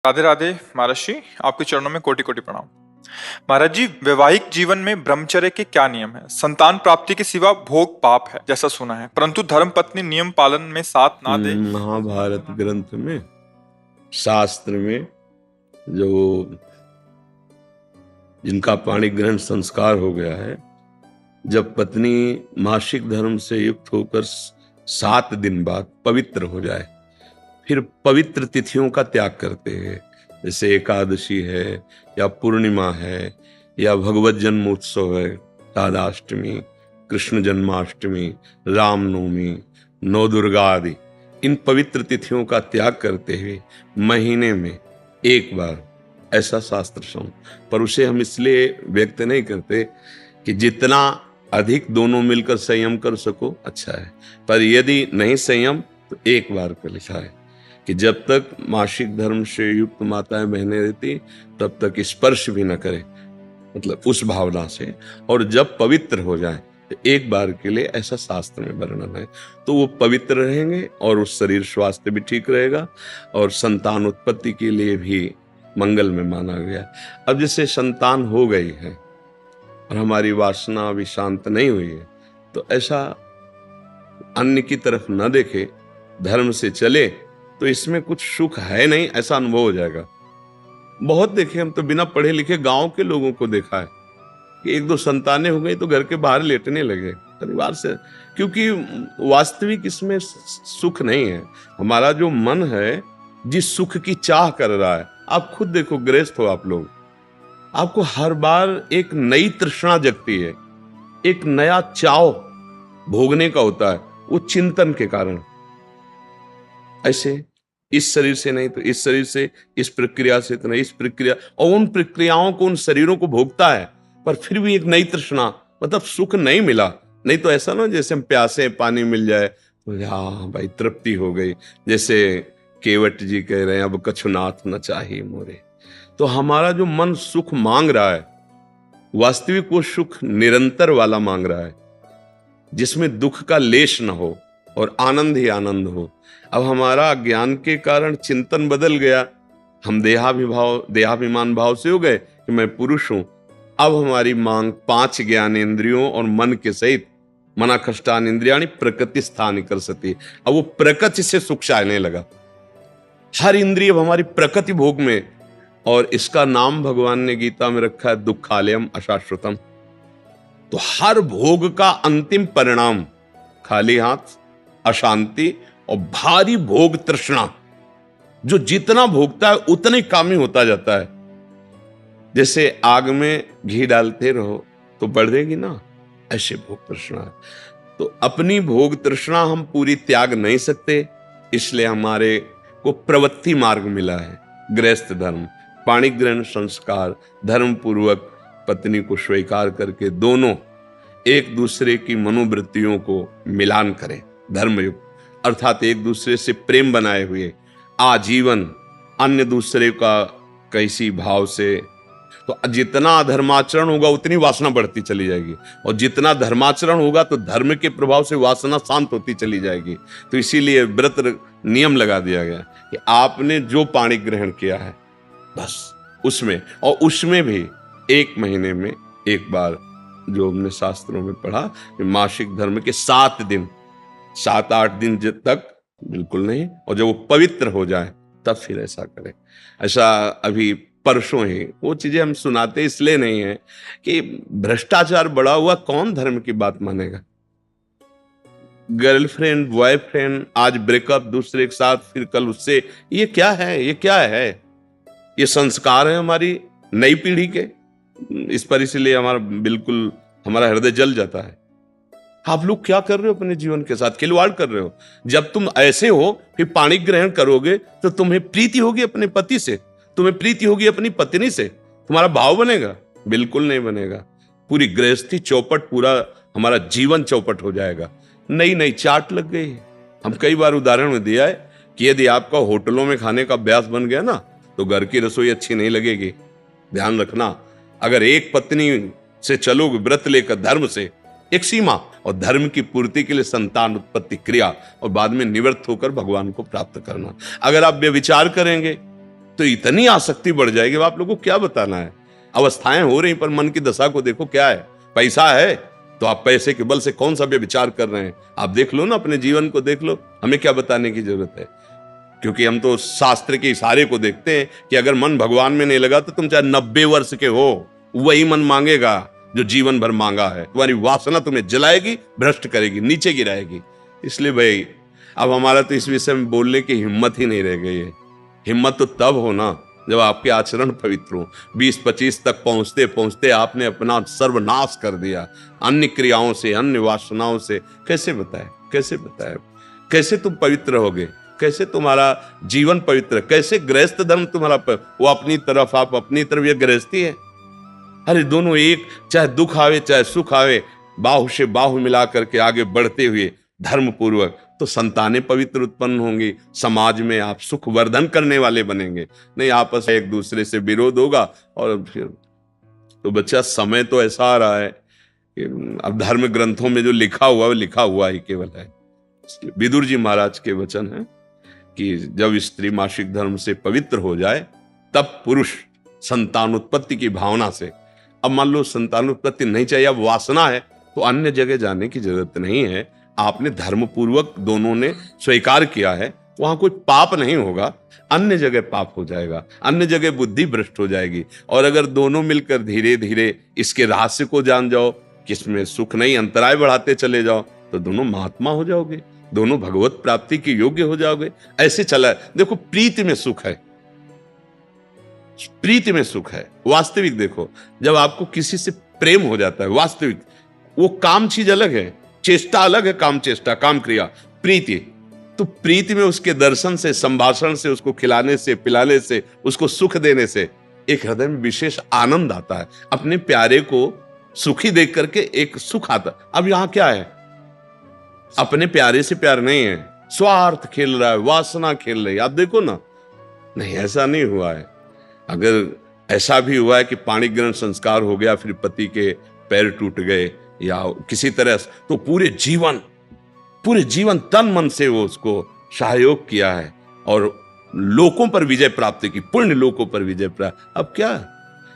राधे राधे महाराज जी, आपके चरणों में कोटि कोटि प्रणाम। महाराज जी, वैवाहिक जीवन में ब्रह्मचर्य के क्या नियम है? संतान प्राप्ति के सिवा भोग पाप है जैसा सुना है, परंतु धर्म पत्नी नियम पालन में साथ ना दे। महाभारत ग्रंथ में, शास्त्र में जो जिनका पाणी ग्रहण संस्कार हो गया है, जब पत्नी मासिक धर्म से युक्त होकर 7 दिन बाद पवित्र हो जाए, फिर पवित्र तिथियों का त्याग करते हैं, जैसे एकादशी है या पूर्णिमा है या भगवत जन्मोत्सव है, राधाष्टमी, कृष्ण जन्माष्टमी, रामनवमी, नवदुर्गा आदि, इन पवित्र तिथियों का त्याग करते हुए महीने में एक बार, ऐसा शास्त्र सम। पर उसे हम इसलिए व्यक्त नहीं करते कि जितना अधिक दोनों मिलकर संयम कर सको अच्छा है, पर यदि नहीं संयम तो एक बार का लिखा है कि जब तक मासिक धर्म से युक्त माताएं बहनें रहती तब तक स्पर्श भी न करे, मतलब उस भावना से, और जब पवित्र हो जाए तो एक बार के लिए, ऐसा शास्त्र में वर्णन है, तो वो पवित्र रहेंगे और उस शरीर स्वास्थ्य भी ठीक रहेगा और संतान उत्पत्ति के लिए भी मंगल में माना गया। अब जैसे संतान हो गई है और हमारी वासना अभी शांत नहीं हुई है, तो ऐसा अन्य की तरफ न देखे, धर्म से चले, तो इसमें कुछ सुख है नहीं, ऐसा अनुभव हो जाएगा। बहुत देखे हम तो, बिना पढ़े लिखे गांव के लोगों को देखा है कि 1-2 संतानें हो गई तो घर के बाहर लेटने लगे परिवार से, क्योंकि वास्तविक इसमें सुख नहीं है। हमारा जो मन है जिस सुख की चाह कर रहा है, आप खुद देखो, गृहस्थ हो आप लोग, आपको हर बार एक नई तृष्णा जगती है, एक नया चाव भोगने का होता है, वो चिंतन के कारण। ऐसे इस शरीर से नहीं तो इस शरीर से, इस प्रक्रिया से तो नहीं इस प्रक्रिया, और उन प्रक्रियाओं को, उन शरीरों को भोगता है, पर फिर भी एक नई तृष्णा, मतलब सुख नहीं मिला। नहीं तो ऐसा ना जैसे हम प्यासे, पानी मिल जाए तो हाँ भाई तृप्ति हो गई, जैसे केवट जी कह रहे हैं, अब कछुनाथ न चाहिए मोरे। तो हमारा जो मन सुख मांग रहा है, वास्तविक वो सुख निरंतर वाला मांग रहा है, जिसमें दुख का लेश न हो और आनंद ही आनंद हो। अब हमारा ज्ञान के कारण चिंतन बदल गया, हम देहाभिमान भाव से हो गए कि मैं पुरुष हूं। अब हमारी मांग 5 ज्ञानेंद्रियों और मन के सहित, मना कष्टान इंद्रियाणि प्रकृति स्थान कर सती, अब वो प्रकृति से सुख चाहने लगा। हर इंद्रिय हमारी प्रकृति भोग में, और इसका नाम भगवान ने गीता में रखा है दुखालयम अशाश्वतम। तो हर भोग का अंतिम परिणाम खाली हाथ, अशांति और भारी भोग तृष्णा। जो जितना भोगता है उतना ही कामी होता जाता है। जैसे आग में घी डालते रहो तो बढ़ेगी ना, ऐसे भोग तृष्णा है। तो अपनी भोग तृष्णा हम पूरी त्याग नहीं सकते, इसलिए हमारे को प्रवृत्ति मार्ग मिला है, गृहस्थ धर्म, पाणी ग्रहण संस्कार, धर्म पूर्वक पत्नी को स्वीकार करके दोनों एक दूसरे की मनोवृत्तियों को मिलान करें, धर्मयुक्त, अर्थात एक दूसरे से प्रेम बनाए हुए आजीवन, अन्य दूसरे का कैसी भाव से। तो जितना अधर्माचरण होगा उतनी वासना बढ़ती चली जाएगी, और जितना धर्माचरण होगा तो धर्म के प्रभाव से वासना शांत होती चली जाएगी। तो इसीलिए व्रत नियम लगा दिया गया कि आपने जो पाणी ग्रहण किया है बस उसमें, और उसमें भी 1 महीने में एक बार, जो हमने शास्त्रों में पढ़ा कि मासिक धर्म के 7 दिन, 7-8 दिन तक बिल्कुल नहीं, और जब वो पवित्र हो जाए तब फिर ऐसा करें। ऐसा अभी परसों ही वो चीजें हम सुनाते इसलिए नहीं है कि भ्रष्टाचार बढ़ा हुआ, कौन धर्म की बात मानेगा। गर्लफ्रेंड, बॉयफ्रेंड, आज ब्रेकअप, दूसरे के साथ, फिर कल उससे, ये क्या है? ये क्या है? ये संस्कार है हमारी नई पीढ़ी के। इस पर इसलिए बिल्कुल हमारा हृदय जल जाता है। आप लोग क्या कर रहे हो अपने जीवन के साथ? खिलवाड़ कर रहे हो। जब तुम ऐसे हो फिर पाणी ग्रहण करोगे तो तुम्हें प्रीति होगी अपने पति से, तुम्हें प्रीति होगी अपनी पत्नी से, तुम्हारा भाव बनेगा? बिल्कुल नहीं बनेगा। पूरी गृहस्थी चौपट, पूरा हमारा जीवन चौपट हो जाएगा। नई नई चाट लग गई। हम कई बार उदाहरण में दिया है कि यदि आपका होटलों में खाने का अभ्यास बन गया ना, तो घर की रसोई अच्छी नहीं लगेगी। ध्यान रखना, अगर एक पत्नी से चलोगे व्रत लेकर धर्म से, एक सीमा, और धर्म की पूर्ति के लिए संतान उत्पत्ति क्रिया, और बाद में निवृत्त होकर भगवान को प्राप्त करना। अगर आप व्यभिचार करेंगे तो इतनी आसक्ति बढ़ जाएगी, आप लोगों को क्या बताना है। अवस्थाएं हो रही, पर मन की दशा को देखो क्या है। पैसा है तो आप पैसे के बल से कौन सा व्यभिचार कर रहे हैं, आप देख लो ना, अपने जीवन को देख लो, हमें क्या बताने की जरूरत है। क्योंकि हम तो शास्त्र के इशारे को देखते हैं कि अगर मन भगवान में नहीं लगा तो तुम चाहे 90 वर्ष के हो, वही मन मांगेगा जो जीवन भर मांगा है। तुम्हारी वासना तुम्हें जलाएगी, भ्रष्ट करेगी, नीचे गिराएगी। इसलिए भाई अब हमारा तो इस विषय में बोलने की हिम्मत ही नहीं रह गई है। हिम्मत तो तब हो ना जब आपके आचरण पवित्र हो। 20-25 तक पहुंचते पहुंचते आपने अपना सर्वनाश कर दिया अन्य क्रियाओं से, अन्य वासनाओं से। कैसे बताए, कैसे बताए, कैसे तुम पवित्र होगे, कैसे तुम्हारा जीवन पवित्र, कैसे गृहस्थ धर्म तुम्हारा वो अपनी तरफ, आप अपनी तरफ, ये गृहस्थी है। अरे दोनों एक, चाहे दुख आवे चाहे सुख आवे, बाहु से बाहु मिला करके आगे बढ़ते हुए धर्म पूर्वक, तो संतानें पवित्र उत्पन्न होंगी, समाज में आप सुख वर्धन करने वाले बनेंगे। नहीं आपस में एक दूसरे से विरोध होगा और फिर तो बच्चा समय तो ऐसा आ रहा है कि अब धर्म ग्रंथों में जो लिखा हुआ है लिखा हुआ ही केवल है। विदुर जी महाराज के वचन है कि जब स्त्री मासिक धर्म से पवित्र हो जाए तब पुरुष संतान उत्पत्ति की भावना से, अब मान लो संतान उत्पत्ति नहीं चाहिए, अब वासना है, तो अन्य जगह जाने की जरूरत नहीं है। आपने धर्म पूर्वक दोनों ने स्वीकार किया है, वहां कोई पाप नहीं होगा। अन्य जगह पाप हो जाएगा, अन्य जगह बुद्धि भ्रष्ट हो जाएगी। और अगर दोनों मिलकर धीरे धीरे इसके रहस्य को जान जाओ कि इसमें सुख नहीं, अंतराय बढ़ाते चले जाओ, तो दोनों महात्मा हो जाओगे, दोनों भगवत प्राप्ति के योग्य हो जाओगे। ऐसे चला देखो, प्रीति में सुख है, प्रीति में सुख है। वास्तविक देखो, जब आपको किसी से प्रेम हो जाता है वास्तविक, वो काम चीज अलग है, चेष्टा अलग है, काम चेष्टा, काम क्रिया, प्रीति। तो प्रीति में उसके दर्शन से, संभाषण से, उसको खिलाने से, पिलाने से, उसको सुख देने से एक हृदय में विशेष आनंद आता है। अपने प्यारे को सुखी देख करके एक सुख आता। अब यहां क्या है, अपने प्यारे से प्यार नहीं है, स्वार्थ खेल रहा है, वासना खेल रही है। आप देखो ना, नहीं ऐसा नहीं हुआ है। अगर ऐसा भी हुआ है कि पाणी ग्रहण संस्कार हो गया, फिर पति के पैर टूट गए या किसी तरह, तो पूरे जीवन तन मन से वो उसको सहयोग किया है और लोकों पर विजय प्राप्त की, पुण्य लोकों पर विजय प्राप्त। अब क्या,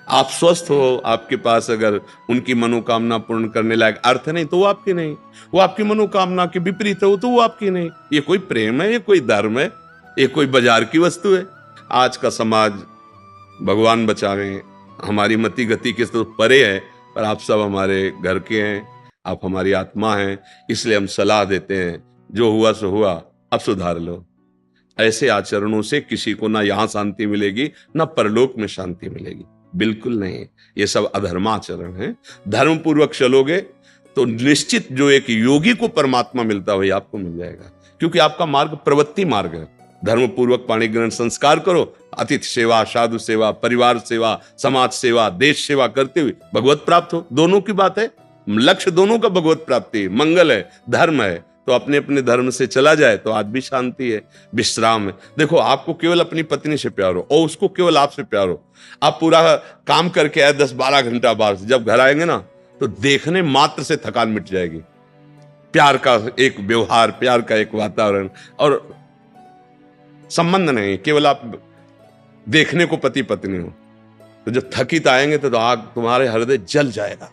आप स्वस्थ हो, आपके पास अगर उनकी मनोकामना पूर्ण करने लायक अर्थ नहीं तो वो आपकी नहीं, वो आपकी मनोकामना के विपरीत हो तो वो आपकी नहीं। ये कोई प्रेम है, ये कोई धर्म है, ये कोई बाजार की वस्तु है। आज का समाज भगवान बचावे, हमारी मति गति के तो परे है, पर आप सब हमारे घर के हैं, आप हमारी आत्मा हैं, इसलिए हम सलाह देते हैं, जो हुआ सो हुआ, अब सुधार लो। ऐसे आचरणों से किसी को ना यहां शांति मिलेगी ना परलोक में शांति मिलेगी, बिल्कुल नहीं। ये सब अधर्माचरण है। धर्म पूर्वक चलोगे तो निश्चित जो एक योगी को परमात्मा मिलता है वही आपको मिल जाएगा, क्योंकि आपका मार्ग प्रवृत्ति मार्ग है। धर्म पूर्वक पाणी ग्रहण संस्कार करो, अतिथि सेवा, साधु सेवा, परिवार सेवा, समाज सेवा, देश सेवा करते हुए भगवत प्राप्त हो। दोनों की बात है, लक्ष्य दोनों का भगवत प्राप्ति, मंगल है, धर्म है। तो अपने अपने धर्म से चला जाए तो आज भी शांति है, विश्राम है। देखो, आपको केवल अपनी पत्नी से प्यार हो और उसको केवल आपसे प्यार हो। आप पूरा काम करके आए 10-12 घंटा बाहर से, जब घर आएंगे ना तो देखने मात्र से थकान मिट जाएगी। प्यार का एक व्यवहार, प्यार का एक वातावरण और संबंध नहीं, केवल आप देखने को पति पत्नी हो। तो जब थकित आएंगे तो आग तुम्हारे हृदय जल जाएगा।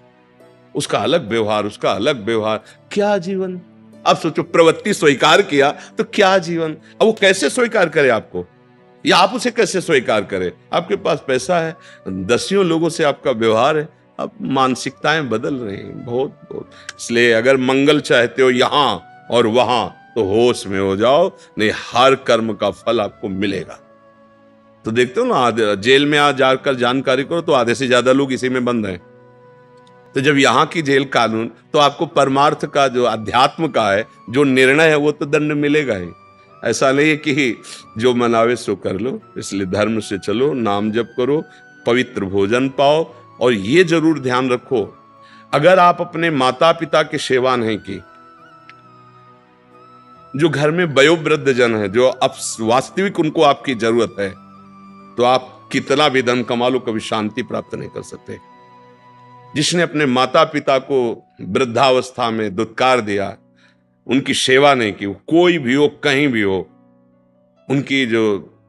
उसका अलग व्यवहार, उसका अलग व्यवहार, क्या जीवन। अब सोचो, प्रवृत्ति स्वीकार किया तो क्या जीवन। अब वो कैसे स्वीकार करे आपको, या आप उसे कैसे स्वीकार करे। आपके पास पैसा है, दसियों लोगों से आपका व्यवहार है, अब मानसिकताएं बदल रही हैं बहुत बहुत। इसलिए अगर मंगल चाहते हो यहां और वहां तो होश में हो जाओ, नहीं हर कर्म का फल आपको मिलेगा। तो देखते हो ना, जेल में आ जाकर जानकारी करो तो आधे से ज्यादा लोग इसी में बंद हैं। तो जब यहाँ की जेल कानून, तो आपको परमार्थ का जो अध्यात्म का है जो निर्णय है वो तो दंड मिलेगा ही। ऐसा नहीं है कि जो मनावे सो कर लो। इसलिए धर्म से चलो, नाम जप करो, पवित्र भोजन पाओ। और ये जरूर ध्यान रखो, अगर आप अपने माता पिता की सेवा नहीं की, जो घर में वयोवृद्ध जन है, जो अब वास्तविक उनको आपकी जरूरत है, तो आप कितना भी धन कमा लो कभी शांति प्राप्त नहीं कर सकते। जिसने अपने माता पिता को वृद्धावस्था में दुत्कार दिया, उनकी सेवा नहीं की, कोई भी हो, कहीं भी हो, उनकी जो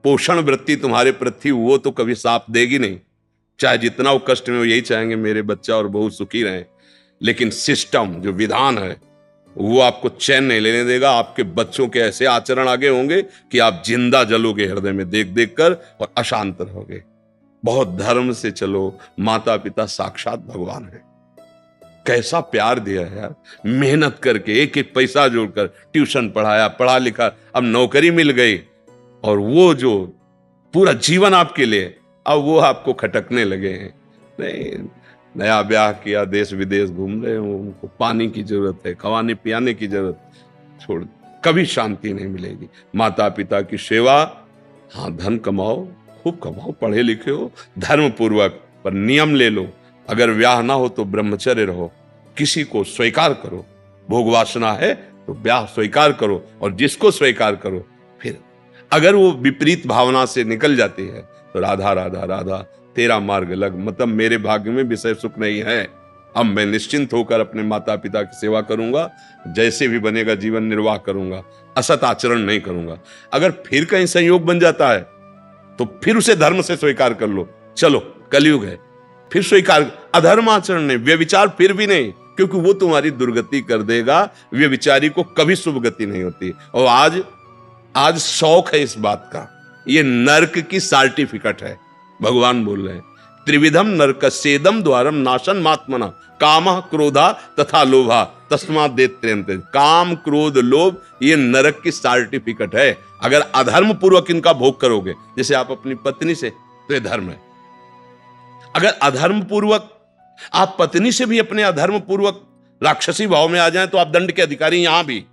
पोषण वृत्ति तुम्हारे प्रति वो तो कभी साथ देगी नहीं। चाहे जितना वो कष्ट में, वो यही चाहेंगे मेरे बच्चा और बहू सुखी रहें, लेकिन सिस्टम जो विधान है वो आपको चैन नहीं लेने देगा। आपके बच्चों के ऐसे आचरण आगे होंगे कि आप जिंदा जलोगे हृदय में देख देख कर और अशांत रहोगे। बहुत धर्म से चलो, माता पिता साक्षात भगवान है। कैसा प्यार दिया है यार, मेहनत करके एक एक पैसा जोड़कर ट्यूशन पढ़ाया, पढ़ा लिखा, अब नौकरी मिल गई, और वो जो पूरा जीवन आपके लिए, अब वो आपको खटकने लगे हैं। नहीं, नया ब्याह किया, देश विदेश घूम रहे हो, उनको पानी की जरूरत है, खवाने पियाने की जरूरत, छोड़, कभी शांति नहीं मिलेगी। माता पिता की सेवा, हाँ धन कमाओ, खूब कमाओ, पढ़े लिखे हो धर्म पूर्वक, पर नियम ले लो। अगर ब्याह ना हो तो ब्रह्मचर्य रहो, किसी को स्वीकार करो। भोग वासना है तो ब्याह स्वीकार करो, और जिसको स्वीकार करो, फिर अगर वो विपरीत भावना से निकल जाती है तो राधा राधा राधा तेरा मार्ग लग, मतलब मेरे भाग्य में विषय सुख नहीं है, अब मैं निश्चिंत होकर अपने माता पिता की सेवा करूंगा, जैसे भी बनेगा जीवन निर्वाह करूंगा, असत आचरण नहीं करूंगा। अगर फिर कहीं संयोग बन जाता है तो फिर उसे धर्म से स्वीकार कर लो। चलो कलयुग है, फिर स्वीकार, अधर्म आचरण नहीं, व्यभिचार फिर भी नहीं, क्योंकि वो तुम्हारी दुर्गति कर देगा। व्यभिचारी को कभी शुभ गति नहीं होती। और आज शौक है इस बात का, ये नरक की सर्टिफिकेट है। भगवान बोल रहे हैं, त्रिविधम नरकस्येदम द्वारम नाशन मात्मना कामः क्रोधा तथा लोभा तस्मात् देत्यन्ते। काम क्रोध लोभ ये नरक की सर्टिफिकेट है। अगर अधर्म पूर्वक इनका भोग करोगे, जैसे आप अपनी पत्नी से, तो ये धर्म है। अगर अधर्म पूर्वक आप पत्नी से भी अपने अधर्म पूर्वक राक्षसी भाव में आ जाएं, तो आप दंड के अधिकारी, यहां भी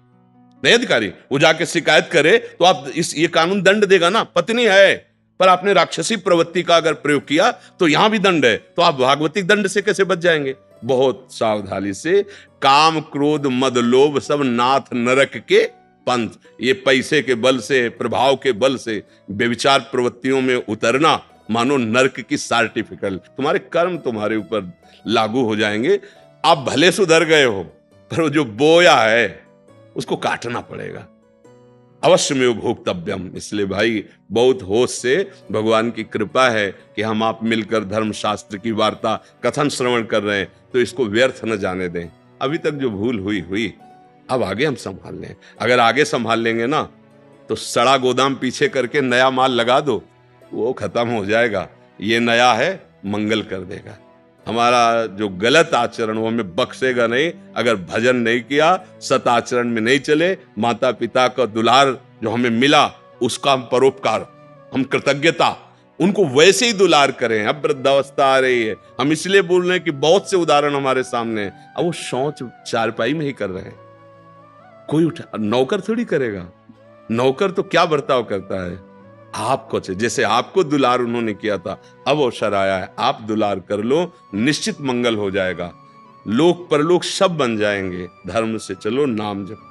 नहीं अधिकारी, वो जाके शिकायत करे तो आप ये कानून दंड देगा ना। पत्नी है पर आपने राक्षसी प्रवृत्ति का अगर प्रयोग किया तो यहां भी दंड है, तो आप भागवतिक दंड से कैसे बच जाएंगे? बहुत सावधानी से। काम क्रोध मद लोभ सब नाथ नरक के पंथ, ये पैसे के बल से, प्रभाव के बल से व्यभिचार प्रवृत्तियों में उतरना मानो नरक की सर्टिफिकेट। तुम्हारे कर्म तुम्हारे ऊपर लागू हो जाएंगे। आप भले सुधर गए हो, पर वो जो बोया है उसको काटना पड़ेगा। अवश्य में भोक्तव्यम। इसलिए भाई बहुत होश से, भगवान की कृपा है कि हम आप मिलकर धर्म शास्त्र की वार्ता कथन श्रवण कर रहे हैं, तो इसको व्यर्थ न जाने दें। अभी तक जो भूल हुई, अब आगे हम संभाल लें। अगर आगे संभाल लेंगे ना, तो सड़ा गोदाम पीछे करके नया माल लगा दो, वो खत्म हो जाएगा। ये नया है, मंगल कर देगा। हमारा जो गलत आचरण वो हमें बख्शेगा नहीं। अगर भजन नहीं किया, सत आचरण में नहीं चले, माता पिता का दुलार जो हमें मिला उसका हम परोपकार, हम कृतज्ञता, उनको वैसे ही दुलार करें। अब वृद्धावस्था आ रही है, हम इसलिए बोल रहे हैं कि बहुत से उदाहरण हमारे सामने हैं। अब वो शौच चारपाई में ही कर रहे हैं, कोई उठा, नौकर थोड़ी करेगा। नौकर तो क्या बर्ताव करता है, आपको, जैसे आपको दुलार उन्होंने किया था, अब अवसर आया है, आप दुलार कर लो, निश्चित मंगल हो जाएगा। लोक परलोक सब बन जाएंगे। धर्म से चलो, नाम जप।